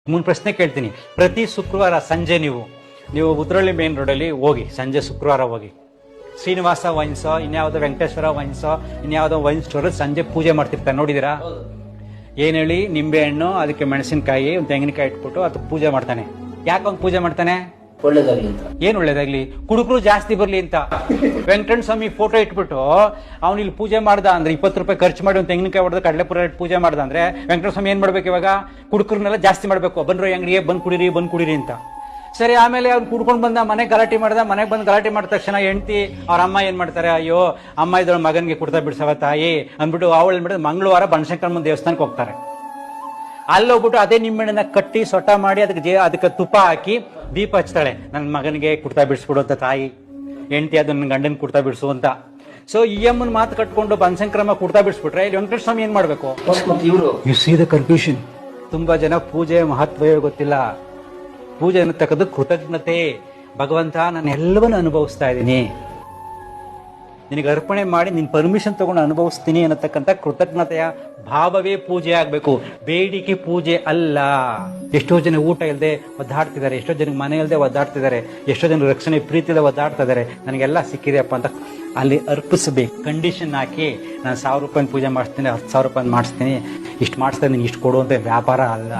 ಪ್ರಶ್ನೆ ಕೇಳ್ತೀನಿ. ಪ್ರತಿ ಶುಕ್ರವಾರ ಸಂಜೆ ನೀವು ಉತ್ರಳ್ಳಿ ಮೇನ್ ರೋಡಲ್ಲಿ ಹೋಗಿ, ಸಂಜೆ ಶುಕ್ರವಾರ ಹೋಗಿ, ಶ್ರೀನಿವಾಸ ವೈನ್ಸೋ ಇನ್ಯಾವುದೋ ವೆಂಕಟೇಶ್ವರ ವೈನ್ಸೋ ಇನ್ಯಾವುದೋ ವೈನ್ ಸ್ಟೋರ್ ಸಂಜೆ ಪೂಜೆ ಮಾಡ್ತಿರ್ತಾರೆ, ನೋಡಿದಿರಾ? ಏನ್ ಹೇಳಿ, ನಿಂಬೆ ಹಣ್ಣು, ಅದಕ್ಕೆ ಮೆಣಸಿನಕಾಯಿ, ಒಂದು ತೆಂಗಿನಕಾಯಿ ಇಟ್ಬಿಟ್ಟು ಅದಕ್ಕೆ ಪೂಜೆ ಮಾಡ್ತಾನೆ. ಯಾಕೆ ಅವ್ನು ಪೂಜೆ ಮಾಡ್ತಾನೆ? ಒಳ್ಳೇದಾಗ್ಲಿ ಅಂತ. ಏನ್ ಒಳ್ಳೇದಾಗ್ಲಿ? ಕುಡುಕರು ಜಾಸ್ತಿ ಬರ್ಲಿ ಅಂತ. ವೆಂಕಟೇಶ್ವರ ಸ್ವಾಮಿ ಫೋಟೋ ಇಟ್ಬಿಟ್ಟು ಅವ್ನು ಇಲ್ಲಿ ಪೂಜೆ ಮಾಡ್ದ ಅಂದ್ರೆ 20 ರೂಪಾಯಿ ಖರ್ಚು ಮಾಡಿ ಒಂದು ತೆಂಗಿನಕಾಯಿ ಹೊಡೆದು ಕಡಲೆಪುರ ಇಟ್ಟು ಪೂಜೆ ಮಾಡ್ದ ಅಂದ್ರೆ ವೆಂಕಟೇಶ್ವರ ಸ್ವಾಮಿ ಏನ್ ಮಾಡ್ಬೇಕು ಇವಾಗ? ಕುಡುಕರನ್ನೆಲ್ಲ ಜಾಸ್ತಿ ಮಾಡ್ಬೇಕು, ಬನ್ರಿ ಅಂಗಡಿಗೆ ಬಂದ್ ಕುಡೀರಿ ಅಂತ. ಸರಿ, ಆಮೇಲೆ ಅವ್ನು ಕುಡ್ಕೊಂಡು ಬಂದ, ಮನೆಗೆ ಗಲಾಟೆ ಮಾಡ್ದ. ಮನೆಗೆ ಬಂದು ಗಲಾಟೆ ಮಾಡಿದ ತಕ್ಷಣ ಹೆಂಡತಿ ಅವ್ರ ಅಮ್ಮ ಏನ್ ಮಾಡ್ತಾರೆ? ಅಯ್ಯೋ ಅಮ್ಮ ಇದ್ರ ಮಗನ್ಗೆ ಕುಡ್ತಾ ಬಿಡ್ಸವ ತಾಯಿ ಅಂದ್ಬಿಟ್ಟು ಅವಳು ಏನ್ ಮಾಡಿದ್ರೆ ಮಂಗಳವಾರ ಬನಶಂಕರಮ್ಮನ ದೇವಸ್ಥಾನಕ್ಕೆ ಹೋಗ್ತಾರೆ. ಅಲ್ಲೋಗ್ಬಿಟ್ಟು ಅದೇ ನಿಂಬೆಹಣ್ಣನ್ನ ಕಟ್ಟಿ ಸೊಟ ಮಾಡಿ ಅದಕ್ಕೆ ತುಪ್ಪ ಹಾಕಿ ದೀಪ ಹಚ್ತಾಳೆ. ನನ್ನ ಮಗನಿಗೆ ಕುಡ್ತಾ ಬಿಡಿಸ್ಬಿಡು ಅಂತ ತಾಯಿ. ಹೆಂಡತಿ ಅದನ್ನ ಗಂಡನ್ ಕುಡ್ತಾ ಬಿಡಿಸು ಅಂತ. ಸೊ ಈ ಅಮ್ಮನ ಮಾತು ಕಟ್ಕೊಂಡು ಬನಶಂಕರಮ್ಮ ಕುಡ್ತಾ ಬಿಡಿಸ್ಬಿಟ್ರೆ ಇಲ್ಲಿ ವೆಂಕಟೇಶ್ವರ ಸ್ವಾಮಿ ಏನ್ ಮಾಡ್ಬೇಕು? ಇವರು ಯು ಸಿ ದ ಕನ್ಫ್ಯೂಷನ್. ತುಂಬಾ ಜನ ಪೂಜೆ ಮಹತ್ವವೇ ಗೊತ್ತಿಲ್ಲ. ಪೂಜೆ ಅನ್ನತಕ್ಕದ್ದು ಕೃತಜ್ಞತೆ. ಭಗವಂತ ನಾನು ಎಲ್ಲವನ್ನೂ ಅನುಭವಿಸ್ತಾ ಇದ್ದೀನಿ, ನಿನಗೆ ಅರ್ಪಣೆ ಮಾಡಿ ನಿನ್ ಪರ್ಮಿಷನ್ ತಗೊಂಡು ಅನುಭವಿಸ್ತೀನಿ ಅನ್ನತಕ್ಕಂಥ ಕೃತಜ್ಞತೆಯ ಭಾವವೇ ಪೂಜೆ ಆಗ್ಬೇಕು, ಬೇಡಿಕೆ ಪೂಜೆ ಅಲ್ಲ. ಎಷ್ಟೋ ಜನ ಊಟ ಇಲ್ಲದೆ ಒದ್ದಾಡ್ತಿದ್ದಾರೆ, ಎಷ್ಟೋ ಜನಕ್ಕೆ ಮನೆ ಇಲ್ಲದೆ ಒದ್ದಾಡ್ತಿದ್ದಾರೆ, ಎಷ್ಟೋ ಜನ ರಕ್ಷಣೆ ಪ್ರೀತಿಯಿಂದ ಒದ್ದಾಡ್ತಾ ಇದ್ದಾರೆ. ನನಗೆಲ್ಲ ಸಿಕ್ಕಿದೆಯಪ್ಪ ಅಂತ ಅಲ್ಲಿ ಅರ್ಪಿಸಬೇಕು. ಕಂಡೀಷನ್ ಹಾಕಿ ನಾನು 1000 ರೂಪಾಯಿ ಪೂಜೆ ಮಾಡಿಸ್ತೀನಿ, 10,000 ರೂಪಾಯಿ ಮಾಡಿಸ್ತೀನಿ, ಇಷ್ಟು ಮಾಡಿಸ್ತಾ ನೀನು ಇಷ್ಟು ಕೊಡು ಅಂತ ವ್ಯಾಪಾರ ಅಲ್ಲ.